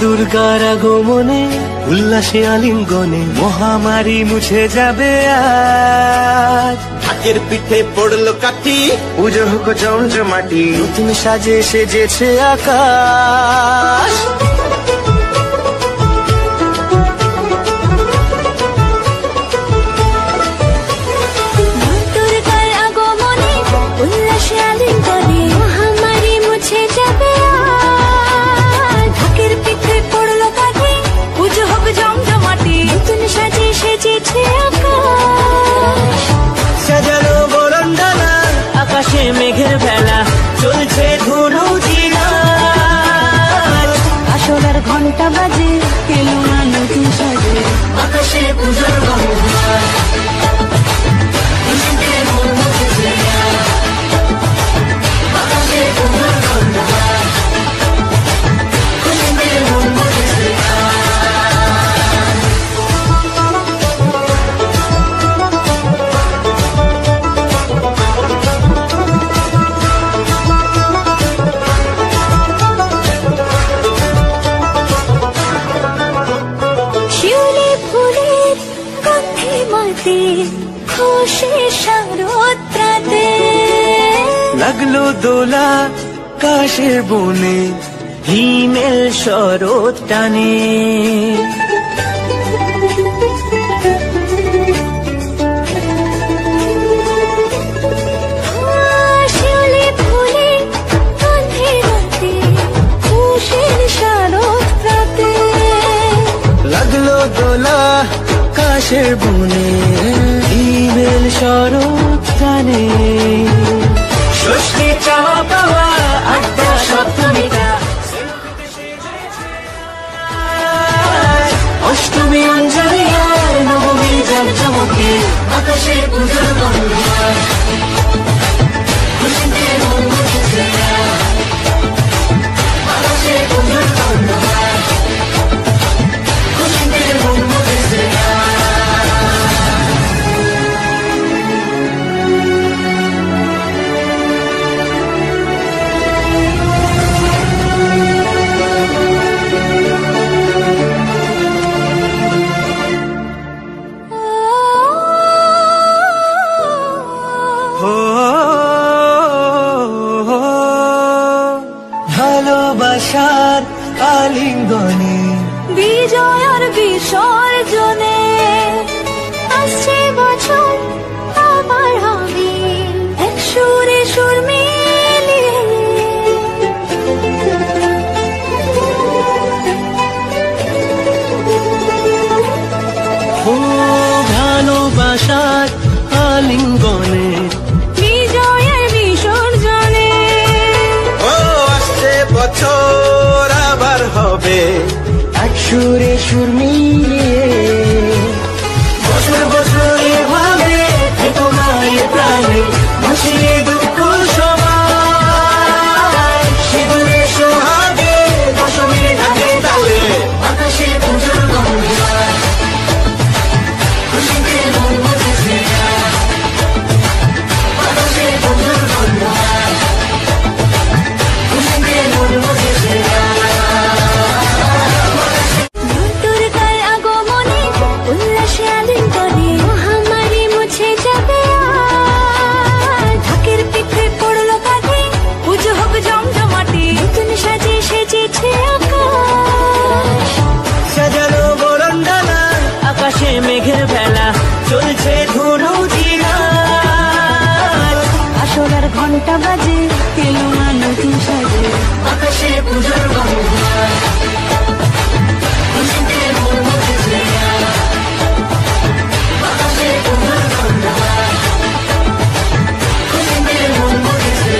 দুর্গার আগমনে উল্লাসে আলিঙ্গনে মহামারী মুছে যাবে আজ। ঢাকের পিঠে পড়লো কাঠি, পুজো হোক জমজমাটি, নতুন সাজে সেজেছে আকাশ। সাজানো বরণডালা, আকাশে মেঘের ভেলা, চলছে ধনু জিনাজ। আসলার ঘন্টা বাজে, এলো না নতুন সাজে, আকাশে পুজোর গন্ধ। লাগলো দোলা কাশের বনে, হিমেল শরৎ টানে। লাগলো দোলা কাশের বনে, হিমেল শরৎ টানে। ষষ্ঠী চাওয়া পাওয়া আড্ডা সপ্তমীটা, অষ্টমী অঞ্জলি আর নবমী জমজমকে, আকাশে পুজোর গন্ধ। খুশিতে মন মুছেছে, আকাশে পুজোর গন্ধ। খুশিতে মন মুছেছে। ভালোবাসার আলিঙ্গনে, বিজয় আর বিসর্জনে, আসছে বছর আবার হবে এক সুরে সুর মিলিয়ে। ও ভালোবাসার আলিঙ্গনে, বিজয় আর বিসর্জনে, ও আসছে বছর আবার হবে এক সুরে সুর মিলিয়ে। বছর বছর এভাবে থেকো মায়ের প্রাণে, ভাসিয়ে দুঃখ সবাই। সিঁদুরে সোহাগে দশমীর ঢাকে তালে, আকাশে পুজোর গন্ধ। খুশিতে মন মুছেছে, আকাশে পুজোর গন্ধ। খুশিতে মন মুছেছে। সাজানো বরণডালা, আকাশে মেঘের ভেলা, চলছে ধনু জিনাজ। আসলার ঘন্টা বাজে, এলো না নতুন সাজে, আকাশে পুজোর গন্ধ। খুশিতে মন মুছেছে, আকাশে পুজোর গন্ধ। খুশিতে মন মুছেছে।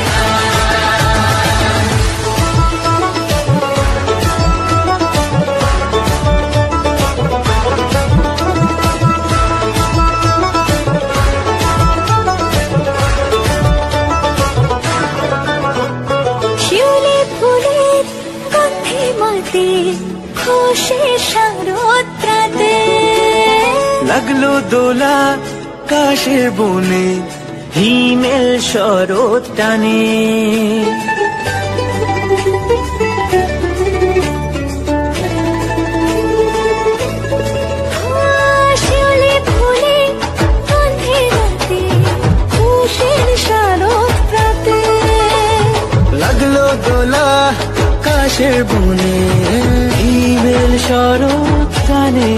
লাগলো দোলা কাশের বনে, হিমেল শরৎ টানে। আকাশের বনে হিমেল শরৎ কানে